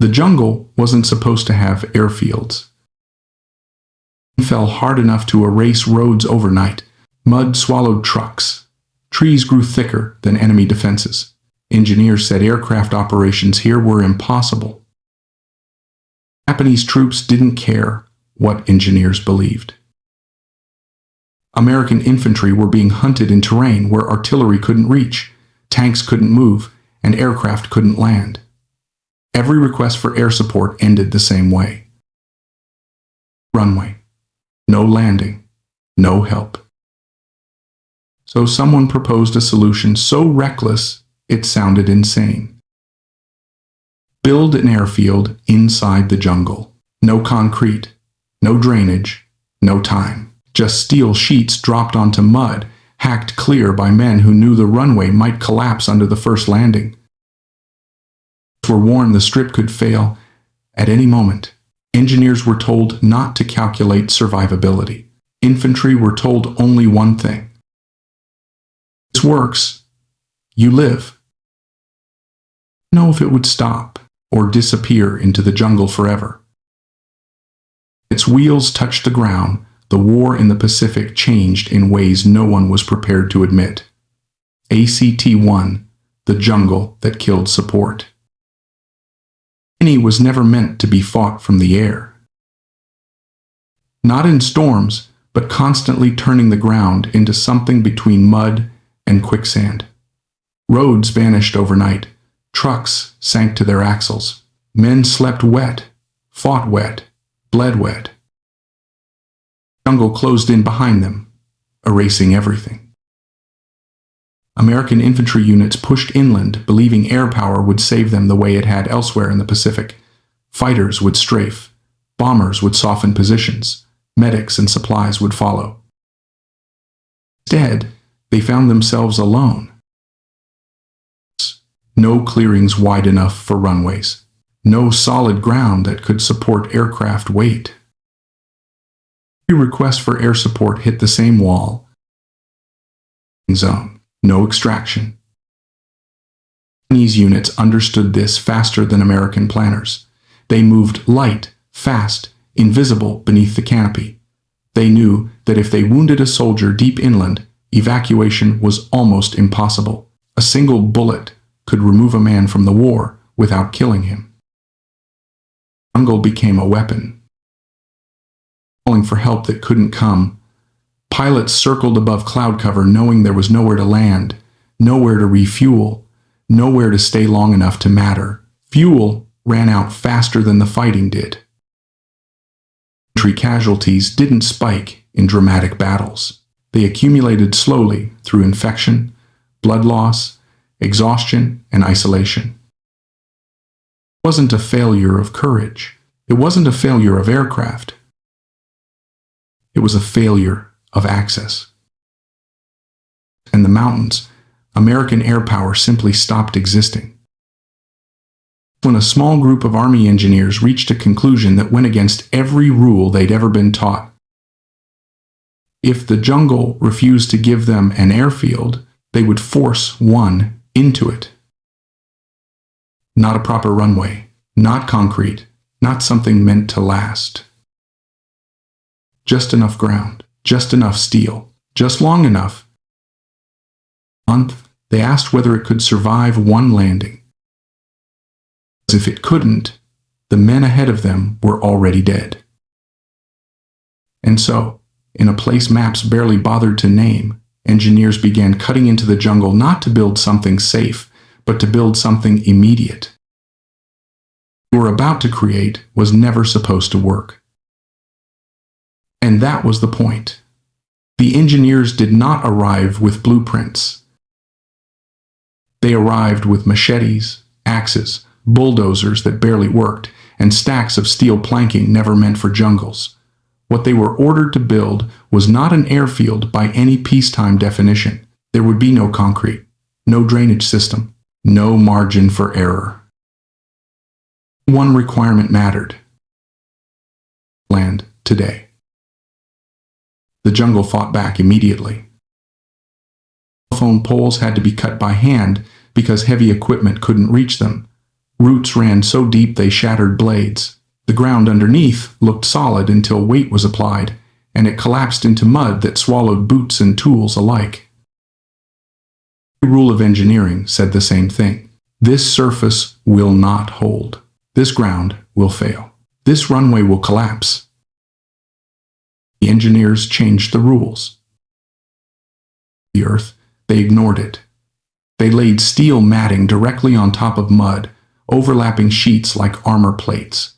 The jungle wasn't supposed to have airfields. It fell hard enough to erase roads overnight. Mud swallowed trucks. Trees grew thicker than enemy defenses. Engineers said aircraft operations here were impossible. Japanese troops didn't care what engineers believed. American infantry were being hunted in terrain where artillery couldn't reach, tanks couldn't move, and aircraft couldn't land. Every request for air support ended the same way. Runway. No landing. No help. So someone proposed a solution so reckless it sounded insane. Build an airfield inside the jungle. No concrete, no drainage, no time. Just steel sheets dropped onto mud, hacked clear by men who knew the runway might collapse under the first landing. They were warned the strip could fail at any moment. Engineers were told not to calculate survivability. Infantry were told only one thing. This works. You live. Know if it would stop or disappear into the jungle forever. Its wheels touched the ground. The war in the Pacific changed in ways no one was prepared to admit. ACT-1, the jungle that killed support. Guinea was never meant to be fought from the air. Not in storms, but constantly turning the ground into something between mud and quicksand. Roads vanished overnight. Trucks sank to their axles. Men slept wet, fought wet, bled wet. Jungle closed in behind them, erasing everything. American infantry units pushed inland, believing air power would save them the way it had elsewhere in the Pacific. Fighters would strafe, bombers would soften positions, medics and supplies would follow. Instead, they found themselves alone. No clearings wide enough for runways. No solid ground that could support aircraft weight. Every request for air support hit the same wall. Zone. No extraction. Chinese units understood this faster than American planners. They moved light, fast, invisible beneath the canopy. They knew that if they wounded a soldier deep inland, evacuation was almost impossible. A single bullet could remove a man from the war without killing him. Jungle became a weapon. Calling for help that couldn't come. Pilots circled above cloud cover knowing there was nowhere to land, nowhere to refuel, nowhere to stay long enough to matter. Fuel ran out faster than the fighting did. Infantry casualties didn't spike in dramatic battles. They accumulated slowly through infection, blood loss, exhaustion, and isolation. It wasn't a failure of courage. It wasn't a failure of aircraft. It was a failure of access. In the mountains, American air power simply stopped existing. When a small group of Army engineers reached a conclusion that went against every rule they'd ever been taught. If the jungle refused to give them an airfield, they would force one into it. Not a proper runway, not concrete, not something meant to last. Just enough ground, just enough steel, just long enough. They asked whether it could survive one landing. As if it couldn't, the men ahead of them were already dead. And so, in a place maps barely bothered to name, engineers began cutting into the jungle not to build something safe, but to build something immediate. What they were about to create was never supposed to work. And that was the point. The engineers did not arrive with blueprints. They arrived with machetes, axes, bulldozers that barely worked, and stacks of steel planking never meant for jungles. What they were ordered to build was not an airfield by any peacetime definition. There would be no concrete, no drainage system, no margin for error. One requirement mattered. Land today. The jungle fought back immediately. Telephone poles had to be cut by hand because heavy equipment couldn't reach them. Roots ran so deep they shattered blades. The ground underneath looked solid until weight was applied, and it collapsed into mud that swallowed boots and tools alike. The rule of engineering said the same thing. This surface will not hold. This ground will fail. This runway will collapse. The engineers changed the rules. The earth, they ignored it. They laid steel matting directly on top of mud, overlapping sheets like armor plates.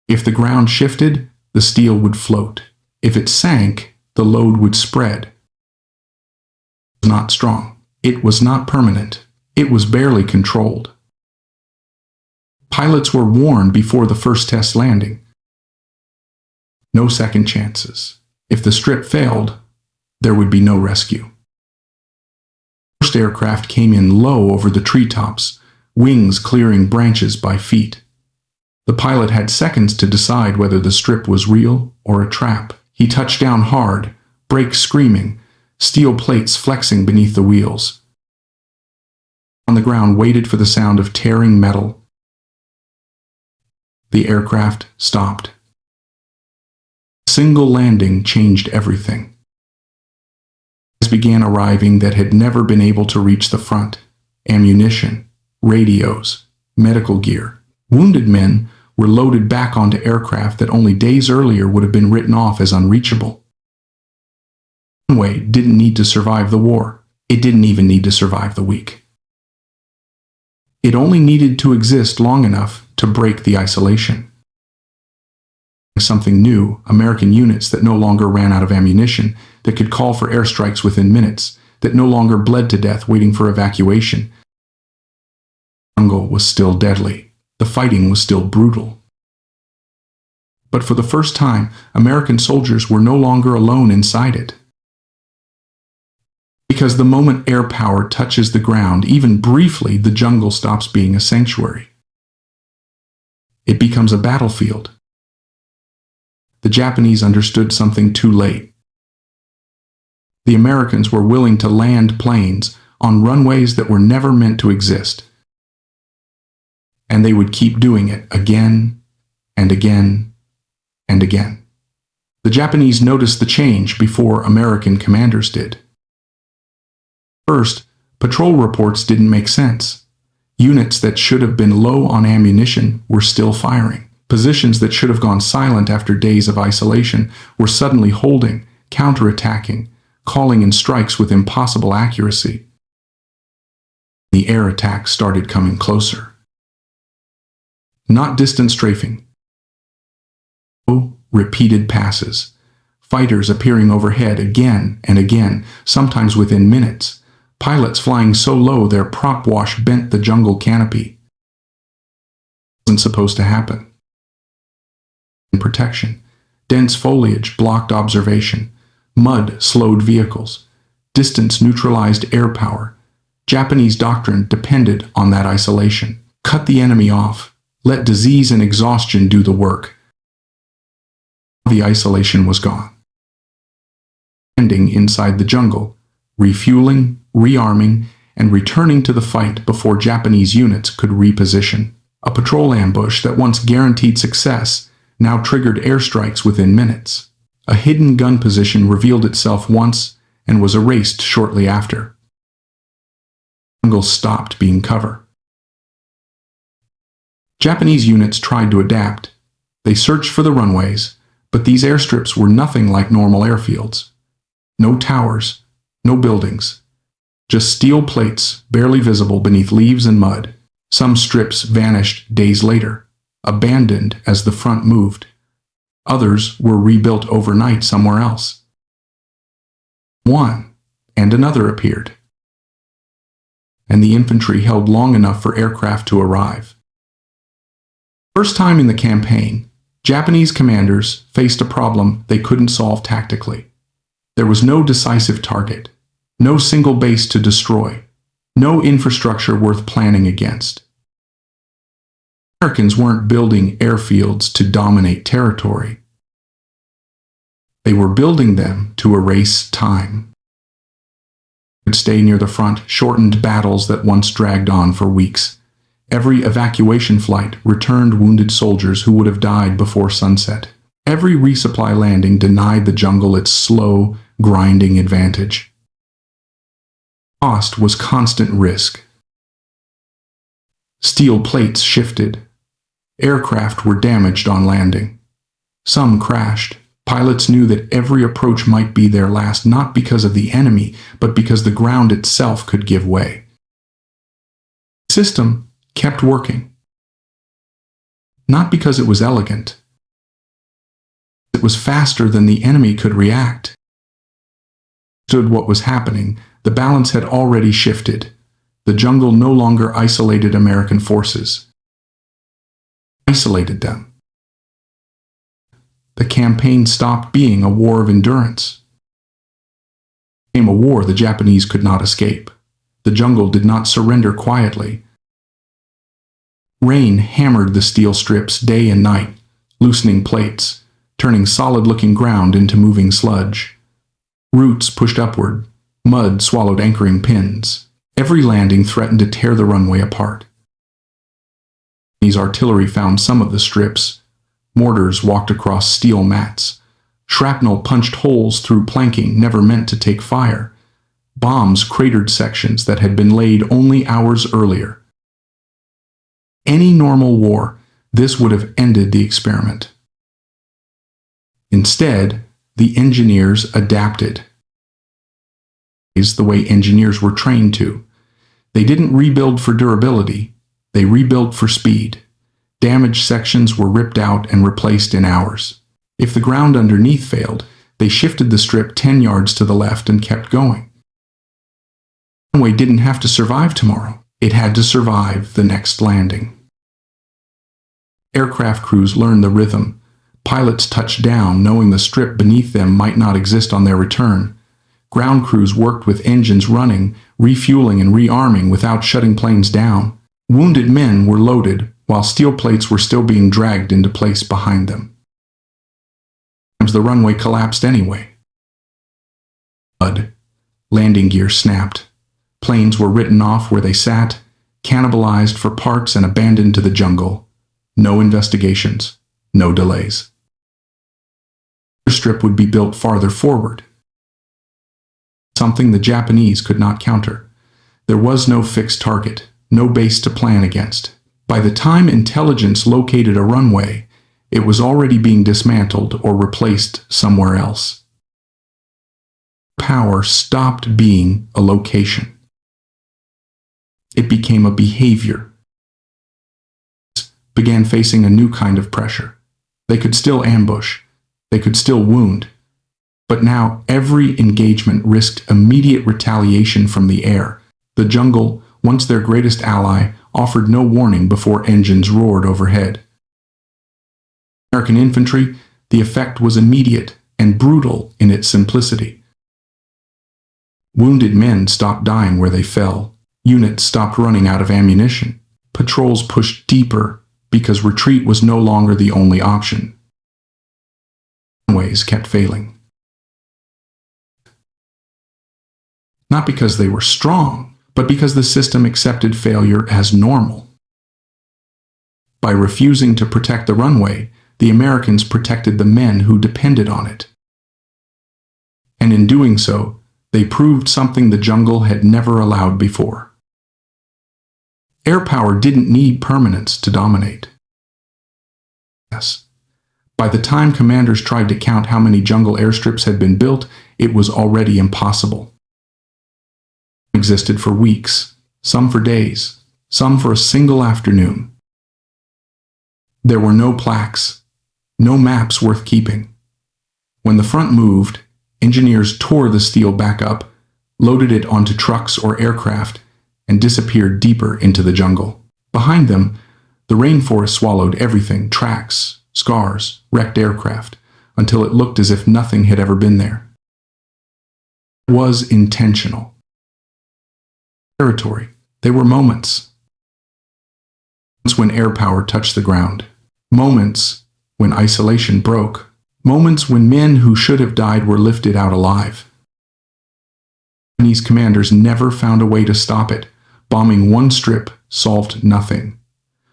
If the ground shifted, the steel would float. If it sank, the load would spread. It was not strong. It was not permanent. It was barely controlled. Pilots were warned before the first test landing. No second chances. If the strip failed, there would be no rescue. The first aircraft came in low over the treetops, wings clearing branches by feet. The pilot had seconds to decide whether the strip was real or a trap. He touched down hard, brakes screaming, steel plates flexing beneath the wheels. On the ground, waited for the sound of tearing metal. The aircraft stopped. A single landing changed everything. Supplies began arriving that had never been able to reach the front. Ammunition, radios, medical gear. Wounded men were loaded back onto aircraft that only days earlier would have been written off as unreachable. Runway didn't need to survive the war. It didn't even need to survive the week. It only needed to exist long enough to break the isolation. Something new, American units that no longer ran out of ammunition, that could call for airstrikes within minutes, that no longer bled to death waiting for evacuation. The jungle was still deadly. The fighting was still brutal. But for the first time, American soldiers were no longer alone inside it. Because the moment air power touches the ground, even briefly, the jungle stops being a sanctuary. It becomes a battlefield. The Japanese understood something too late. The Americans were willing to land planes on runways that were never meant to exist. And they would keep doing it again and again and again. The Japanese noticed the change before American commanders did. First, patrol reports didn't make sense. Units that should have been low on ammunition were still firing. Positions that should have gone silent after days of isolation were suddenly holding, counterattacking, calling in strikes with impossible accuracy. The air attacks started coming closer. Not distant strafing. No repeated passes. Fighters appearing overhead again and again, sometimes within minutes. Pilots flying so low their prop wash bent the jungle canopy. It wasn't supposed to happen. Protection. Dense foliage blocked observation. Mud slowed vehicles. Distance neutralized air power. Japanese doctrine depended on that isolation. Cut the enemy off. Let disease and exhaustion do the work. The isolation was gone. Landing inside the jungle, refueling, rearming, and returning to the fight before Japanese units could reposition. A patrol ambush that once guaranteed success now triggered airstrikes within minutes. A hidden gun position revealed itself once and was erased shortly after. The jungle stopped being cover. Japanese units tried to adapt. They searched for the runways, but these airstrips were nothing like normal airfields. No towers, no buildings, just steel plates barely visible beneath leaves and mud. Some strips vanished days later, abandoned as the front moved. Others were rebuilt overnight somewhere else. One and another appeared, and the infantry held long enough for aircraft to arrive. First time in the campaign, Japanese commanders faced a problem they couldn't solve tactically. There was no decisive target, no single base to destroy, no infrastructure worth planning against. Americans weren't building airfields to dominate territory. They were building them to erase time. They would stay near the front, shortened battles that once dragged on for weeks. Every evacuation flight returned wounded soldiers who would have died before sunset. Every resupply landing denied the jungle its slow, grinding advantage. Cost was constant risk. Steel plates shifted. Aircraft were damaged on landing. Some crashed. Pilots knew that every approach might be their last, not because of the enemy, but because the ground itself could give way. The system kept working. Not because it was elegant. It was faster than the enemy could react. Understood what was happening. The balance had already shifted. The jungle no longer isolated American forces. Isolated them. The campaign stopped being a war of endurance. It became a war the Japanese could not escape. The jungle did not surrender quietly. Rain hammered the steel strips day and night, loosening plates, turning solid-looking ground into moving sludge. Roots pushed upward. Mud swallowed anchoring pins. Every landing threatened to tear the runway apart. Japanese artillery found some of the strips. Mortars walked across steel mats. Shrapnel punched holes through planking never meant to take fire. Bombs cratered sections that had been laid only hours earlier. Any normal war, this would have ended the experiment. Instead, the engineers adapted. Is the way engineers were trained to. They didn't rebuild for durability, they rebuilt for speed. Damaged sections were ripped out and replaced in hours. If the ground underneath failed, they shifted the strip 10 yards to the left and kept going. The runway didn't have to survive tomorrow. It had to survive the next landing. Aircraft crews learned the rhythm. Pilots touched down, knowing the strip beneath them might not exist on their return. Ground crews worked with engines running, refueling and rearming without shutting planes down. Wounded men were loaded, while steel plates were still being dragged into place behind them. Sometimes the runway collapsed anyway. Landing gear snapped. Planes were written off where they sat, cannibalized for parts and abandoned to the jungle. No investigations, no delays. The strip would be built farther forward. Something the Japanese could not counter. There was no fixed target, no base to plan against. By the time intelligence located a runway, it was already being dismantled or replaced somewhere else. Power stopped being a location. It became a behavior. Began facing a new kind of pressure. They could still ambush. They could still wound. But now every engagement risked immediate retaliation from the air. The jungle, once their greatest ally, offered no warning before engines roared overhead. American infantry, the effect was immediate and brutal in its simplicity. Wounded men stopped dying where they fell. Units stopped running out of ammunition. Patrols pushed deeper because retreat was no longer the only option. Runways kept failing. Not because they were strong, but because the system accepted failure as normal. By refusing to protect the runway, the Americans protected the men who depended on it. And in doing so, they proved something the jungle had never allowed before. Air power didn't need permanence to dominate. Yes. By the time commanders tried to count how many jungle airstrips had been built, it was already impossible. Existed for weeks, some for days, some for a single afternoon. There were no plaques, no maps worth keeping. When the front moved, engineers tore the steel back up, loaded it onto trucks or aircraft, and disappeared deeper into the jungle. Behind them, the rainforest swallowed everything: tracks, scars, wrecked aircraft, until it looked as if nothing had ever been there. It was intentional. Territory. They were moments. Moments when air power touched the ground. Moments when isolation broke. Moments when men who should have died were lifted out alive. Japanese commanders never found a way to stop it, bombing one strip, solved nothing.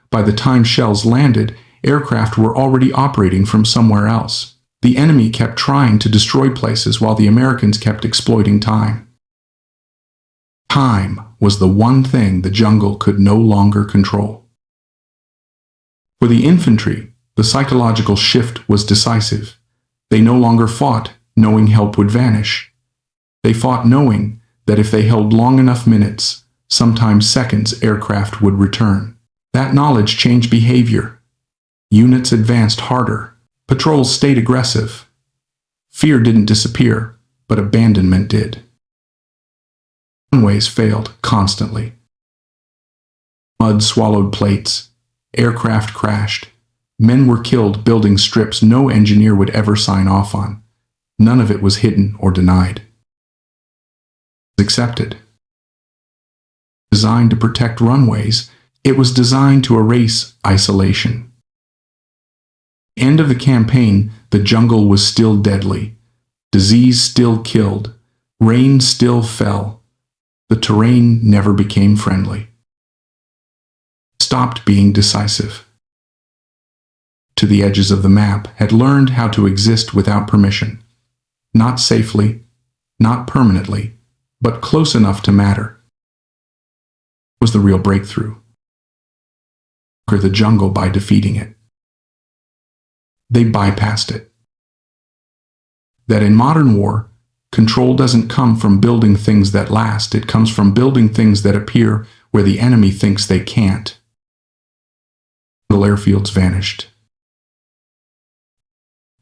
By the time shells landed, aircraft were already operating from somewhere else. The enemy kept trying to destroy places while the Americans kept exploiting time. Time was the one thing the jungle could no longer control. For the infantry, the psychological shift was decisive. They no longer fought knowing help would vanish. They fought knowing that if they held long enough minutes, sometimes seconds, aircraft would return. That knowledge changed behavior. Units advanced harder. Patrols stayed aggressive. Fear didn't disappear, but abandonment did. Runways failed constantly. Mud swallowed plates. Aircraft crashed. Men were killed building strips no engineer would ever sign off on. None of it was hidden or denied. It was accepted. Designed to protect runways, it was designed to erase isolation. At the end of the campaign, the jungle was still deadly. Disease still killed. Rain still fell. The terrain never became friendly. It stopped being decisive. To the edges of the map had learned how to exist without permission. Not safely, not permanently, but close enough to matter. It was the real breakthrough. Conquer the jungle by defeating it. They bypassed it. That in modern war, control doesn't come from building things that last, it comes from building things that appear where the enemy thinks they can't. The airfields vanished.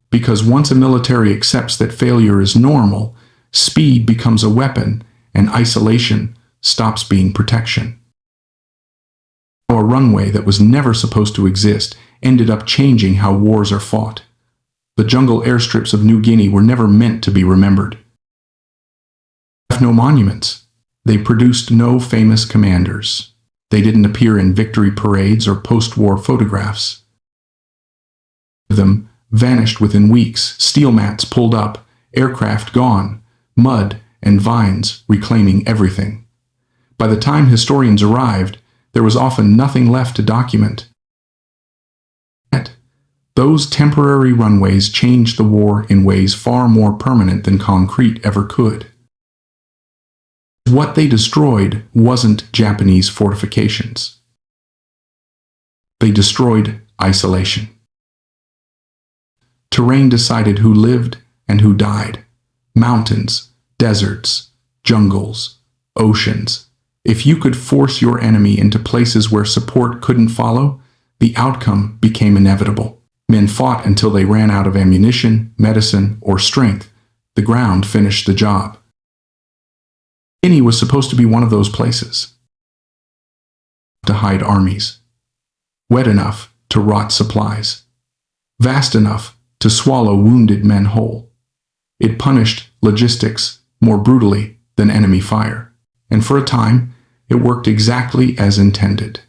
Because once a military accepts that failure is normal, speed becomes a weapon and isolation stops being protection. A runway that was never supposed to exist ended up changing how wars are fought. The jungle airstrips of New Guinea were never meant to be remembered. They left no monuments. They produced no famous commanders. They didn't appear in victory parades or post-war photographs. Them vanished within weeks, steel mats pulled up, aircraft gone, mud and vines reclaiming everything. By the time historians arrived, there was often nothing left to document. Yet, those temporary runways changed the war in ways far more permanent than concrete ever could. What they destroyed wasn't Japanese fortifications. They destroyed isolation. Terrain decided who lived and who died. Mountains, deserts, jungles, oceans. If you could force your enemy into places where support couldn't follow, the outcome became inevitable. Men fought until they ran out of ammunition, medicine, or strength. The ground finished the job. Guinea was supposed to be one of those places. To hide armies. Wet enough to rot supplies. Vast enough to swallow wounded men whole. It punished logistics more brutally than enemy fire. And for a time, it worked exactly as intended.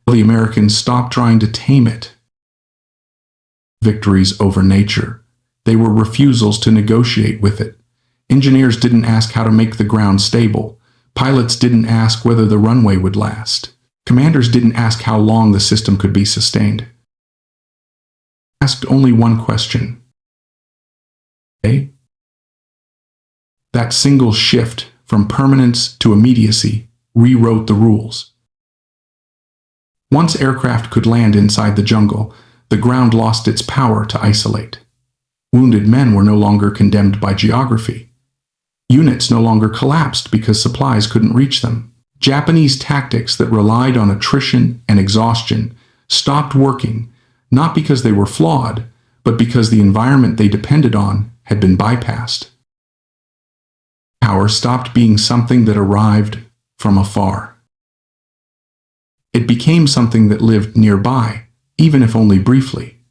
The Americans stopped trying to tame it. Victories over nature. They were refusals to negotiate with it. Engineers didn't ask how to make the ground stable. Pilots didn't ask whether the runway would last. Commanders didn't ask how long the system could be sustained. Asked only one question. Okay? That single shift from permanence to immediacy rewrote the rules. Once aircraft could land inside the jungle, the ground lost its power to isolate. Wounded men were no longer condemned by geography. Units no longer collapsed because supplies couldn't reach them. Japanese tactics that relied on attrition and exhaustion stopped working, not because they were flawed, but because the environment they depended on had been bypassed. Power stopped being something that arrived from afar. It became something that lived nearby, even if only briefly.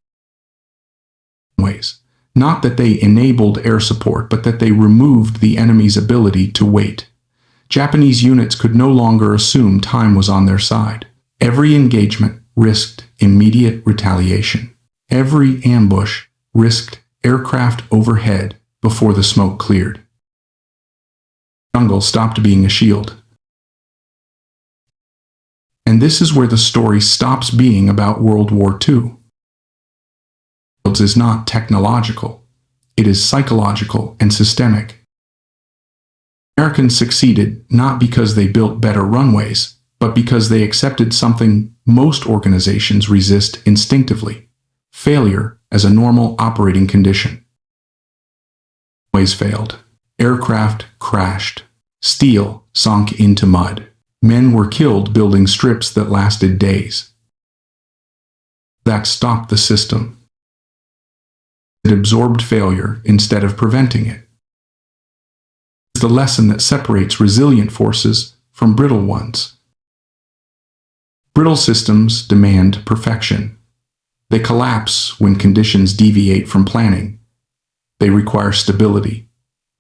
Not that they enabled air support, but that they removed the enemy's ability to wait. Japanese units could no longer assume time was on their side. Every engagement risked immediate retaliation. Every ambush risked aircraft overhead before the smoke cleared. The jungle stopped being a shield. And this is where the story stops being about World War II. It is not technological. It is psychological and systemic. Americans succeeded not because they built better runways, but because they accepted something most organizations resist instinctively: failure as a normal operating condition. Runways failed. Aircraft crashed. Steel sunk into mud. Men were killed building strips that lasted days. That stopped the system. It absorbed failure instead of preventing it. It's the lesson that separates resilient forces from brittle ones. Brittle systems demand perfection. They collapse when conditions deviate from planning. They require stability,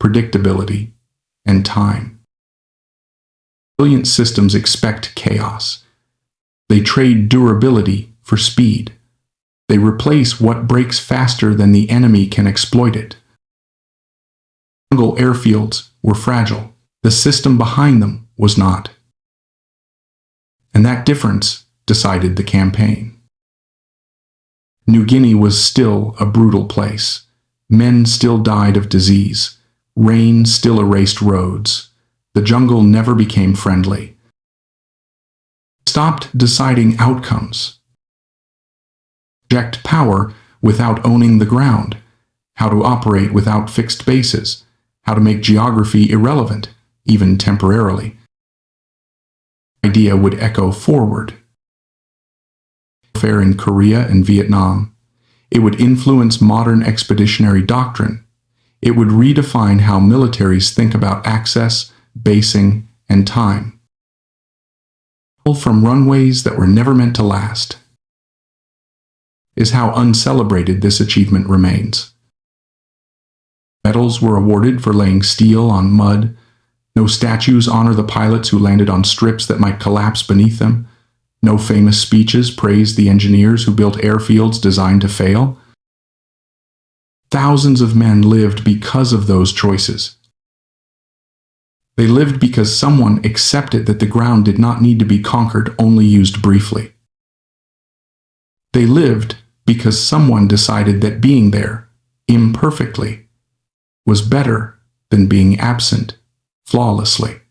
predictability, and time. Resilient systems expect chaos. They trade durability for speed. They replace what breaks faster than the enemy can exploit it. Jungle airfields were fragile. The system behind them was not. And that difference decided the campaign. New Guinea was still a brutal place. Men still died of disease. Rain still erased roads. The jungle never became friendly. It stopped deciding outcomes. Project power without owning the ground. How to operate without fixed bases. How to make geography irrelevant, even temporarily. The idea would echo forward. Warfare in Korea and Vietnam. It would influence modern expeditionary doctrine. It would redefine how militaries think about access, basing, and time. From runways that were never meant to last is how uncelebrated this achievement remains. Medals were awarded for laying steel on mud. No statues honor the pilots who landed on strips that might collapse beneath them. No famous speeches praise the engineers who built airfields designed to fail. Thousands of men lived because of those choices. They lived because someone accepted that the ground did not need to be conquered, only used briefly. They lived because someone decided that being there, imperfectly, was better than being absent, flawlessly.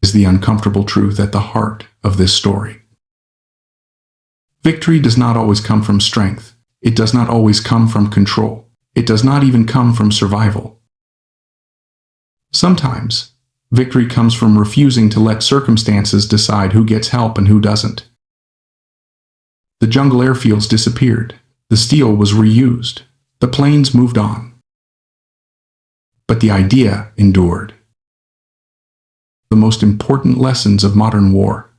Is the uncomfortable truth at the heart of this story. Victory does not always come from strength. It does not always come from control. It does not even come from survival. Sometimes, victory comes from refusing to let circumstances decide who gets help and who doesn't. The jungle airfields disappeared. The steel was reused. The planes moved on. But the idea endured. The most important lessons of modern war.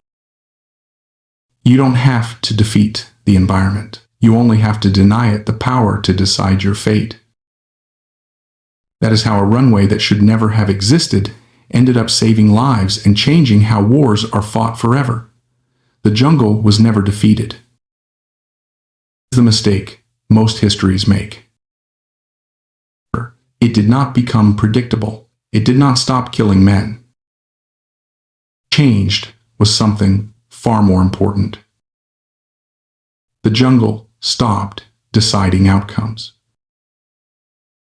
You don't have to defeat the environment. You only have to deny it the power to decide your fate. That is how a runway that should never have existed ended up saving lives and changing how wars are fought forever. The jungle was never defeated. This is the mistake most histories make. It did not become predictable. It did not stop killing men. Changed was something far more important. The jungle stopped deciding outcomes.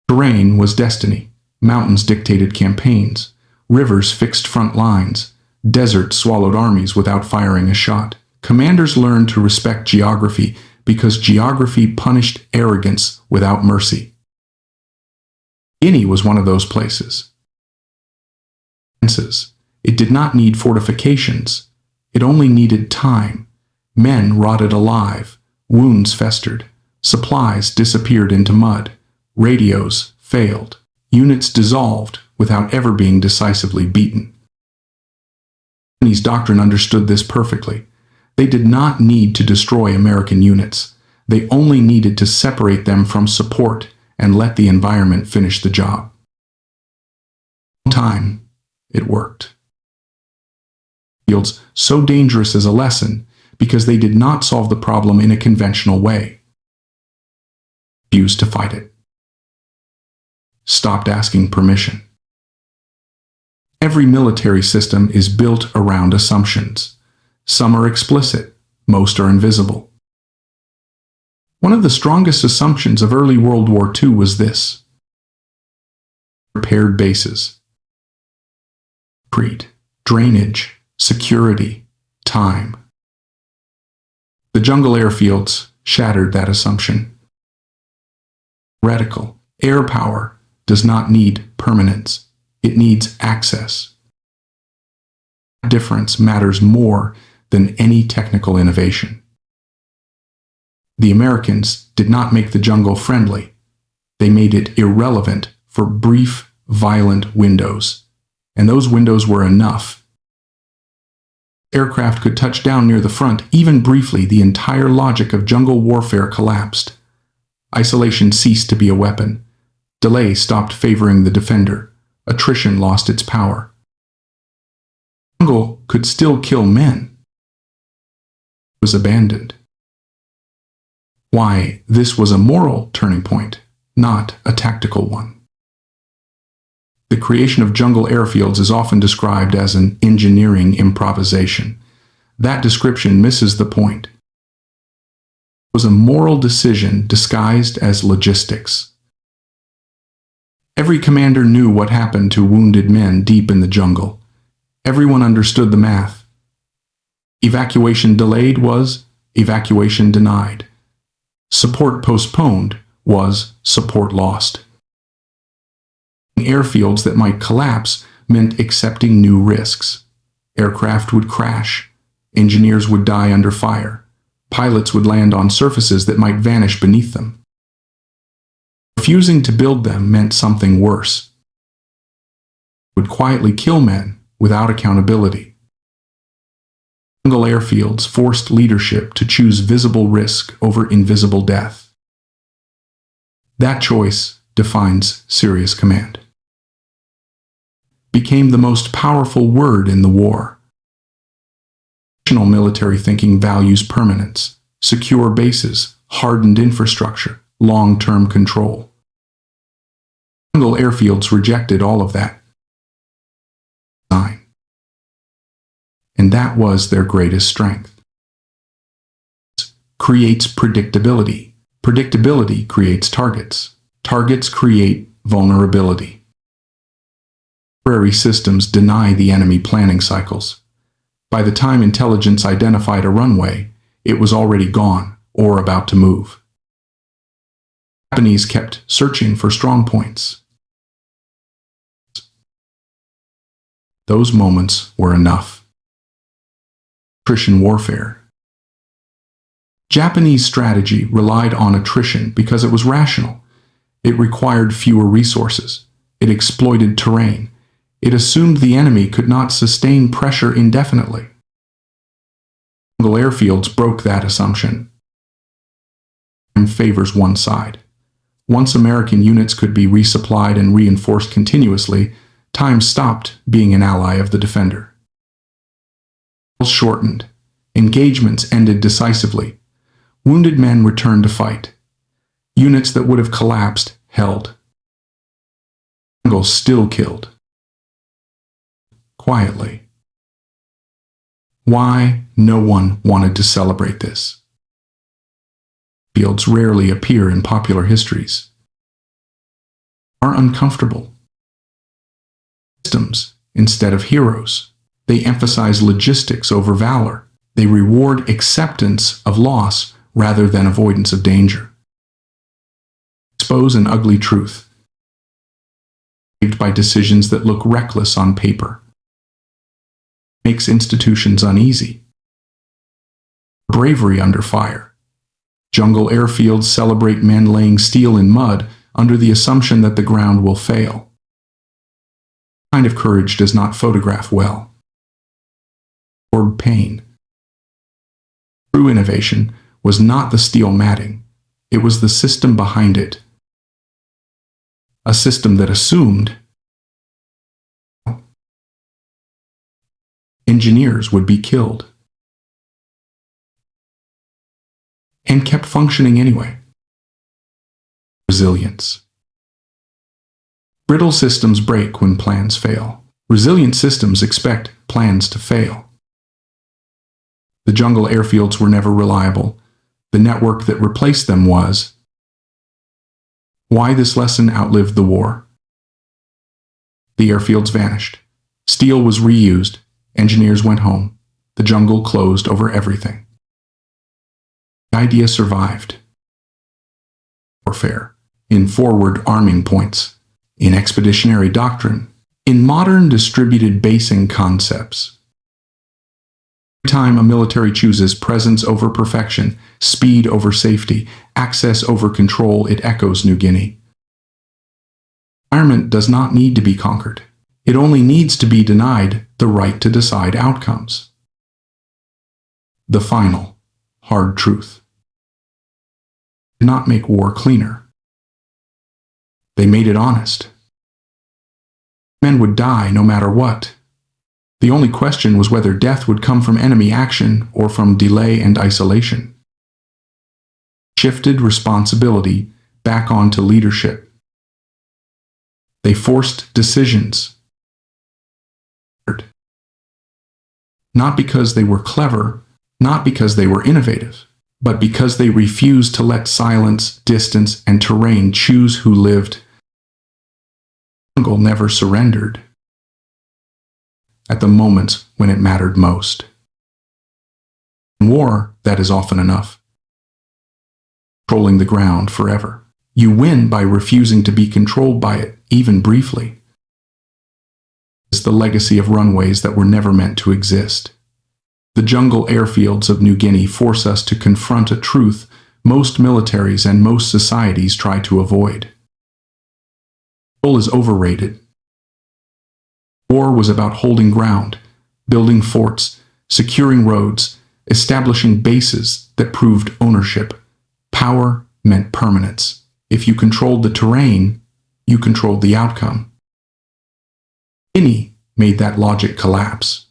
Terrain was destiny. Mountains dictated campaigns. Rivers fixed front lines. Deserts swallowed armies without firing a shot. Commanders learned to respect geography because geography punished arrogance without mercy. Guinea was one of those places. It did not need fortifications. It only needed time. Men rotted alive. Wounds festered. Supplies disappeared into mud. Radios failed. Units dissolved without ever being decisively beaten. Guinea's doctrine understood this perfectly. They did not need to destroy American units. They only needed to separate them from support and let the environment finish the job. Time, it worked. Fields so dangerous as a lesson because they did not solve the problem in a conventional way. Refused to fight it. Stopped asking permission. Every military system is built around assumptions. Some are explicit, most are invisible. One of the strongest assumptions of early World War II was this: prepared bases. Concrete, drainage, security, time. The jungle airfields shattered that assumption. Theoretical, air power does not need permanence. It needs access. That difference matters more than any technical innovation. The Americans did not make the jungle friendly. They made it irrelevant for brief, violent windows. And those windows were enough. Aircraft could touch down near the front. Even briefly, the entire logic of jungle warfare collapsed. Isolation ceased to be a weapon. Delay stopped favoring the defender. Attrition lost its power. The jungle could still kill men. It was abandoned. Why, this was a moral turning point, not a tactical one. The creation of jungle airfields is often described as an engineering improvisation. That description misses the point. It was a moral decision disguised as logistics. Every commander knew what happened to wounded men deep in the jungle. Everyone understood the math. Evacuation delayed was evacuation denied. Support postponed was support lost. Airfields that might collapse meant accepting new risks. Aircraft would crash. Engineers would die under fire. Pilots would land on surfaces that might vanish beneath them. Refusing to build them meant something worse. It would quietly kill men without accountability. Jungle airfields forced leadership to choose visible risk over invisible death. That choice defines serious command. Became the most powerful word in the war. Traditional military thinking values permanence, secure bases, hardened infrastructure, long-term control. Jungle airfields rejected all of that. And that was their greatest strength. Creates predictability. Predictability creates targets. Targets create vulnerability. Temporary systems deny the enemy planning cycles. By the time intelligence identified a runway, it was already gone or about to move. The Japanese kept searching for strong points. Those moments were enough. Attrition warfare. Japanese strategy relied on attrition because it was rational. It required fewer resources. It exploited terrain. It assumed the enemy could not sustain pressure indefinitely. Jungle airfields broke that assumption. Time favors one side. Once American units could be resupplied and reinforced continuously, time stopped being an ally of the defender. Shortened. Engagements ended decisively. Wounded men returned to fight. Units that would have collapsed held. Jungle still killed. Quietly. Why? No one wanted to celebrate this. Fields rarely appear in popular histories. Are uncomfortable. Systems instead of heroes. They emphasize logistics over valor. They reward acceptance of loss rather than avoidance of danger. Expose an ugly truth. Saved by decisions that look reckless on paper. Makes institutions uneasy. Bravery under fire. Jungle airfields celebrate men laying steel in mud under the assumption that the ground will fail. That kind of courage does not photograph well. Or pain. True innovation was not the steel matting. It was the system behind it. A system that assumed engineers would be killed and kept functioning anyway. Resilience. Brittle systems break when plans fail. Resilient systems expect plans to fail. The jungle airfields were never reliable. The network that replaced them was. Why this lesson outlived the war? The airfields vanished. Steel was reused. Engineers went home. The jungle closed over everything. The idea survived. Warfare, in forward arming points, in expeditionary doctrine, in modern distributed basing concepts. Every time a military chooses presence over perfection, speed over safety, access over control, it echoes New Guinea. Environment does not need to be conquered. It only needs to be denied the right to decide outcomes. The final, hard truth. Did not make war cleaner. They made it honest. Men would die no matter what. The only question was whether death would come from enemy action or from delay and isolation. Shifted responsibility back onto leadership. They forced decisions. Not because they were clever, not because they were innovative, but because they refused to let silence, distance, and terrain choose who lived. The jungle never surrendered. At the moments when it mattered most. In war, that is often enough. Controlling the ground forever. You win by refusing to be controlled by it, even briefly. It's the legacy of runways that were never meant to exist. The jungle airfields of New Guinea force us to confront a truth most militaries and most societies try to avoid. Control is overrated. War was about holding ground, building forts, securing roads, establishing bases that proved ownership. Power meant permanence. If you controlled the terrain, you controlled the outcome. Guinea made that logic collapse.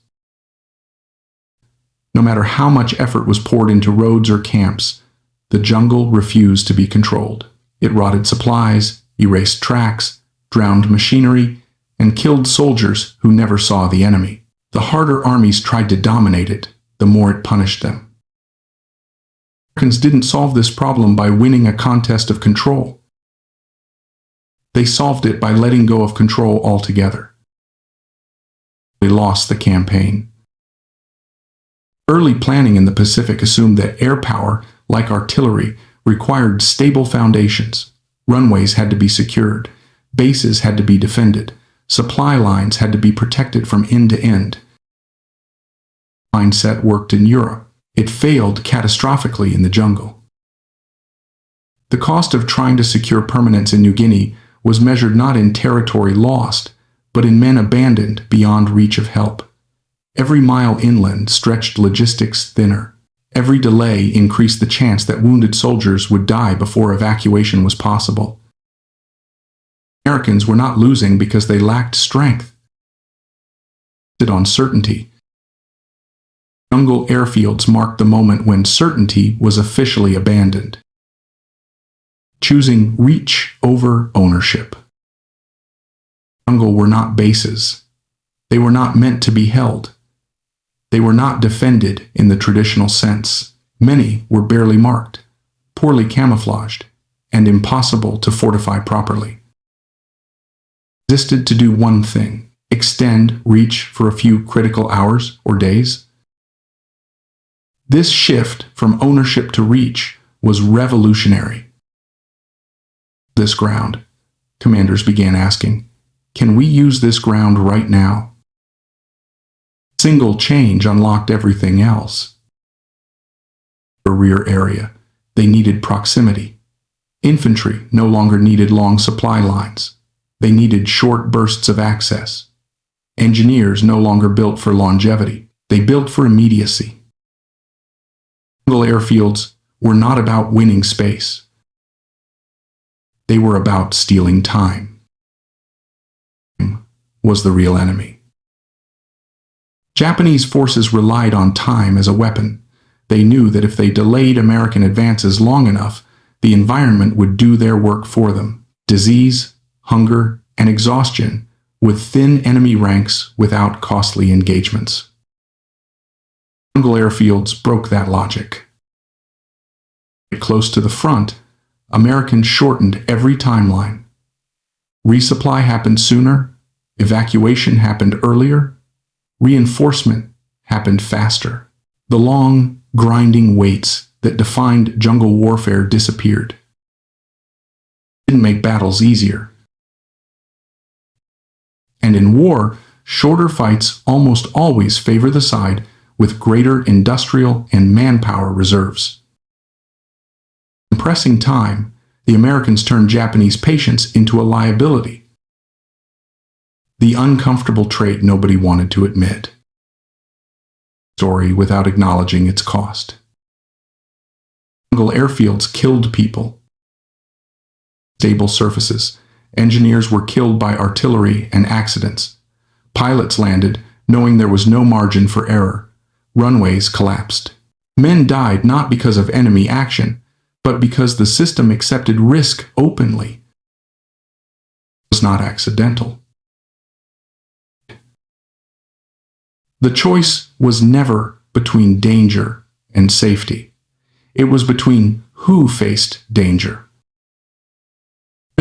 No matter how much effort was poured into roads or camps, the jungle refused to be controlled. It rotted supplies, erased tracks, drowned machinery, and killed soldiers who never saw the enemy. The harder armies tried to dominate it, the more it punished them. Americans didn't solve this problem by winning a contest of control. They solved it by letting go of control altogether. They lost the campaign. Early planning in the Pacific assumed that air power, like artillery, required stable foundations. Runways had to be secured. Bases had to be defended. Supply lines had to be protected from end to end. Mindset worked in Europe. It failed catastrophically in the jungle. The cost of trying to secure permanence in New Guinea was measured not in territory lost, but in men abandoned beyond reach of help. Every mile inland stretched logistics thinner. Every delay increased the chance that wounded soldiers would die before evacuation was possible. Americans were not losing because they lacked strength. They rested on certainty. Jungle airfields marked the moment when certainty was officially abandoned. Choosing reach over ownership. Jungle were not bases. They were not meant to be held. They were not defended in the traditional sense. Many were barely marked, poorly camouflaged, and impossible to fortify properly. Existed to do one thing: extend reach for a few critical hours or days. This shift from ownership to reach was revolutionary. This ground, commanders began asking, can we use this ground right now? Single change unlocked everything else. The rear area, they needed proximity. Infantry no longer needed long supply lines. They needed short bursts of access. Engineers no longer built for longevity. They built for immediacy. Jungle airfields were not about winning space. They were about stealing time. Time was the real enemy. Japanese forces relied on time as a weapon. They knew that if they delayed American advances long enough, the environment would do their work for them. Disease, hunger, and exhaustion, with thin enemy ranks without costly engagements. Jungle airfields broke that logic. Close to the front, Americans shortened every timeline. Resupply happened sooner, evacuation happened earlier, reinforcement happened faster. The long, grinding waits that defined jungle warfare disappeared. It didn't make battles easier. And in war, shorter fights almost always favor the side with greater industrial and manpower reserves. Compressing time, the Americans turned Japanese patience into a liability. The uncomfortable trait nobody wanted to admit. Story without acknowledging its cost. Jungle airfields killed people. Stable surfaces. Engineers were killed by artillery and accidents. Pilots landed, knowing there was no margin for error. Runways collapsed. Men died not because of enemy action, but because the system accepted risk openly. It was not accidental. The choice was never between danger and safety. It was between who faced danger.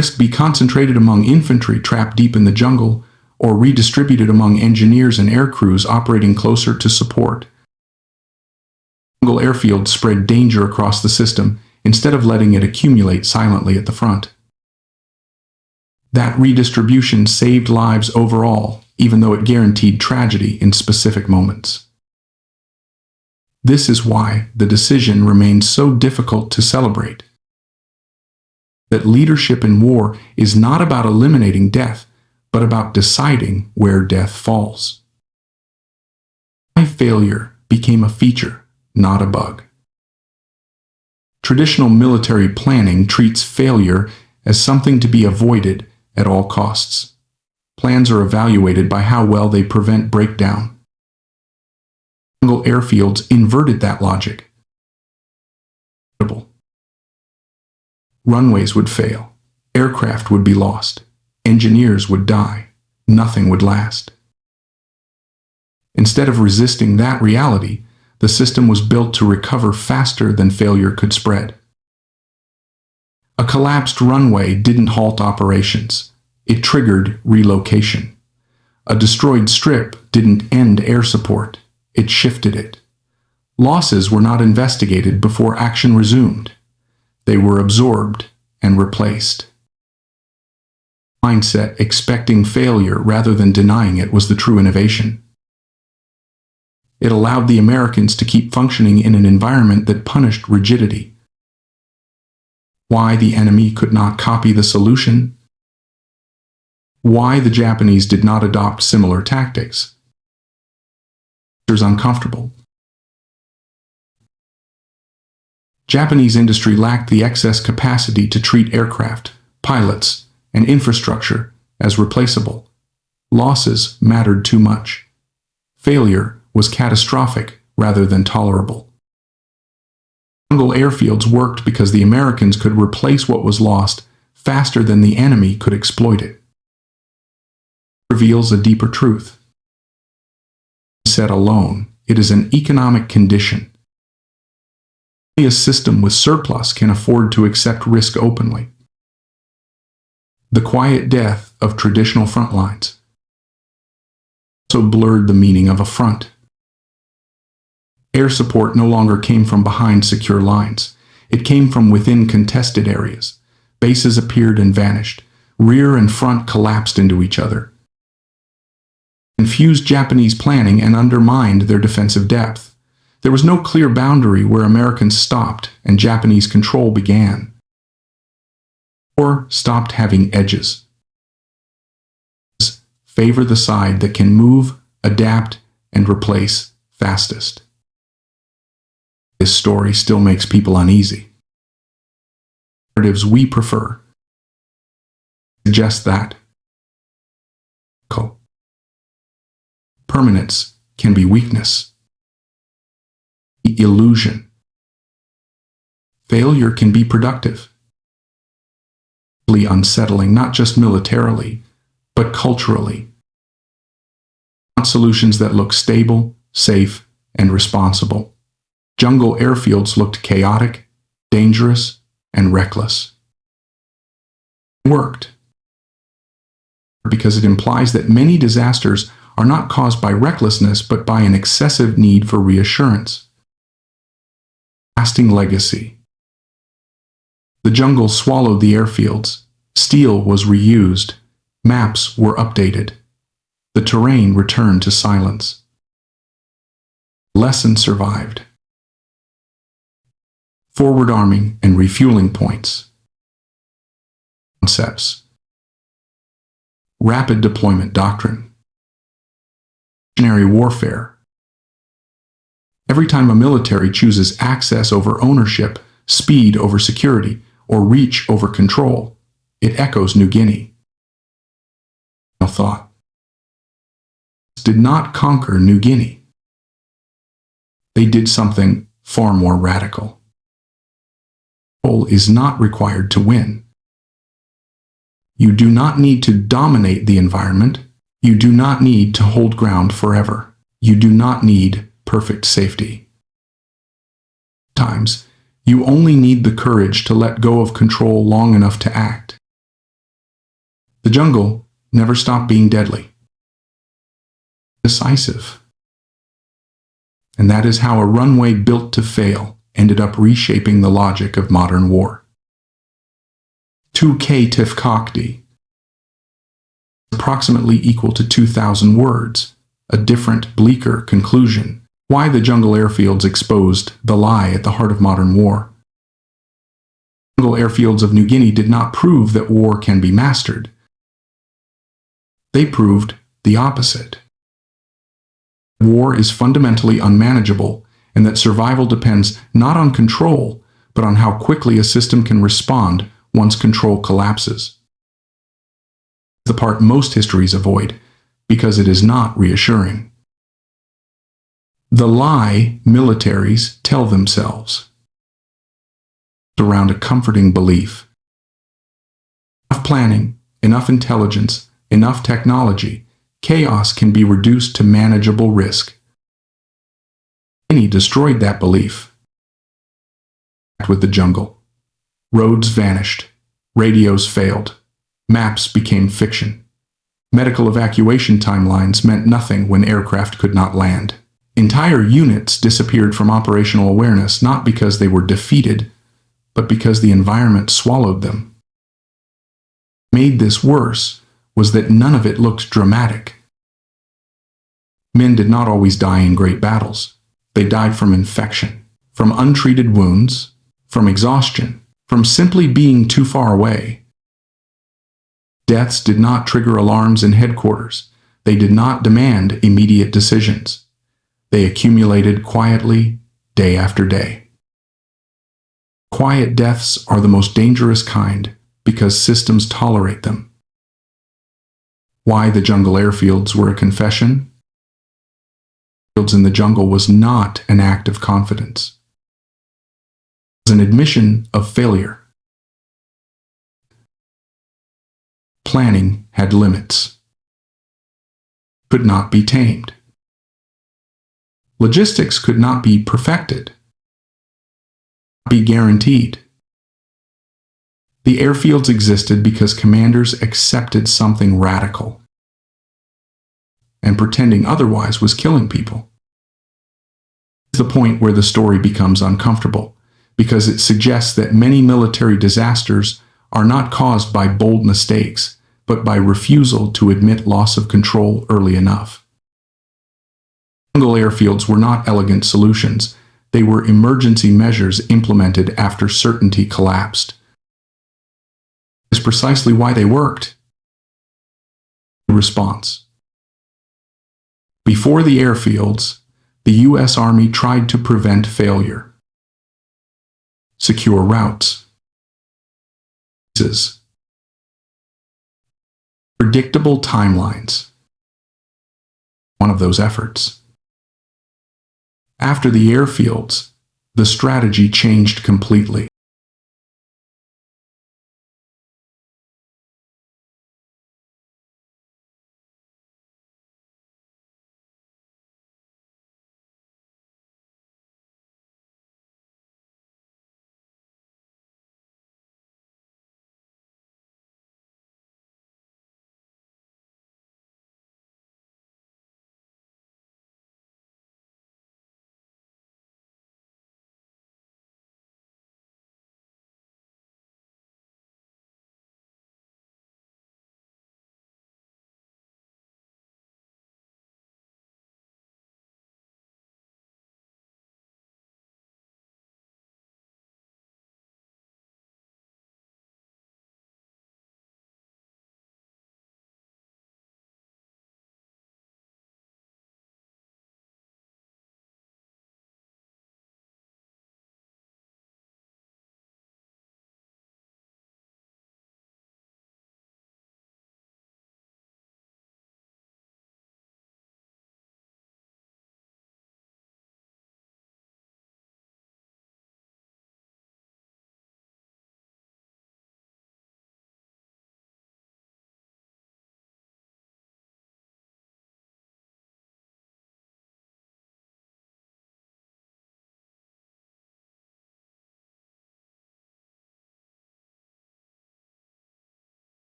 Risk be concentrated among infantry trapped deep in the jungle, or redistributed among engineers and air crews operating closer to support. Jungle airfields spread danger across the system instead of letting it accumulate silently at the front. That redistribution saved lives overall, even though it guaranteed tragedy in specific moments. This is why the decision remains so difficult to celebrate. That leadership in war is not about eliminating death, but about deciding where death falls. Why failure became a feature, not a bug. Traditional military planning treats failure as something to be avoided at all costs. Plans are evaluated by how well they prevent breakdown. Jungle airfields inverted that logic. Runways would fail. Aircraft would be lost. Engineers would die. Nothing would last. Instead of resisting that reality, the system was built to recover faster than failure could spread. A collapsed runway didn't halt operations. It triggered relocation. A destroyed strip didn't end air support. It shifted it. Losses were not investigated before action resumed. They were absorbed and replaced. Mindset expecting failure rather than denying it was the true innovation. It allowed the Americans to keep functioning in an environment that punished rigidity. Why the enemy could not copy the solution? Why the Japanese did not adopt similar tactics? It was uncomfortable. Japanese industry lacked the excess capacity to treat aircraft, pilots, and infrastructure as replaceable. Losses mattered too much. Failure was catastrophic rather than tolerable. Jungle airfields worked because the Americans could replace what was lost faster than the enemy could exploit it. It reveals a deeper truth. Set alone, it is an economic condition. Only a system with surplus can afford to accept risk openly. The quiet death of traditional front lines also blurred the meaning of a front. Air support no longer came from behind secure lines. It came from within contested areas. Bases appeared and vanished. Rear and front collapsed into each other. Confused Japanese planning and undermined their defensive depth. There was no clear boundary where Americans stopped and Japanese control began. Or stopped having edges. Favor the side that can move, adapt, and replace fastest. This story still makes people uneasy. Narratives we prefer suggest that permanence can be weakness. Illusion. Failure can be productive. Unsettling, not just militarily, but culturally. Not solutions that look stable, safe, and responsible. Jungle airfields looked chaotic, dangerous, and reckless. It worked because it implies that many disasters are not caused by recklessness but by an excessive need for reassurance. Lasting legacy. The jungle swallowed the airfields. Steel was reused. Maps were updated. The terrain returned to silence. Lesson survived. Forward arming and refueling points. Concepts. Rapid deployment doctrine. Missionary warfare. Every time a military chooses access over ownership, speed over security, or reach over control, it echoes New Guinea. No thought. Did not conquer New Guinea. They did something far more radical. Control is not required to win. You do not need to dominate the environment. You do not need to hold ground forever. You do not need perfect safety. Sometimes, you only need the courage to let go of control long enough to act. The jungle never stopped being deadly. Decisive. And that is how a runway built to fail ended up reshaping the logic of modern war. 2K Tifkakdi, approximately equal to 2,000 words, a different, bleaker conclusion. Why the jungle airfields exposed the lie at the heart of modern war. The jungle airfields of New Guinea did not prove that war can be mastered. They proved the opposite. War is fundamentally unmanageable, and that survival depends not on control, but on how quickly a system can respond once control collapses. The part most histories avoid, because it is not reassuring. The lie militaries tell themselves. Around a comforting belief. Enough planning, enough intelligence, enough technology, chaos can be reduced to manageable risk. Guinea destroyed that belief. With the jungle. Roads vanished. Radios failed. Maps became fiction. Medical evacuation timelines meant nothing when aircraft could not land. Entire units disappeared from operational awareness not because they were defeated, but because the environment swallowed them. What made this worse was that none of it looked dramatic. Men did not always die in great battles. They died from infection, from untreated wounds, from exhaustion, from simply being too far away. Deaths did not trigger alarms in headquarters. They did not demand immediate decisions. They accumulated quietly, day after day. Quiet deaths are the most dangerous kind because systems tolerate them. Why the jungle airfields were a confession? Airfields in the jungle was not an act of confidence. It was an admission of failure. Planning had limits. Could not be tamed. Logistics could not be perfected, be guaranteed. The airfields existed because commanders accepted something radical, and pretending otherwise was killing people. This is the point where the story becomes uncomfortable, because it suggests that many military disasters are not caused by bold mistakes, but by refusal to admit loss of control early enough. Jungle airfields were not elegant solutions. They were emergency measures implemented after certainty collapsed. This is precisely why they worked. Response. Before the airfields, the U.S. Army tried to prevent failure. Secure routes. Predictable timelines. One of those efforts. After the airfields, the strategy changed completely.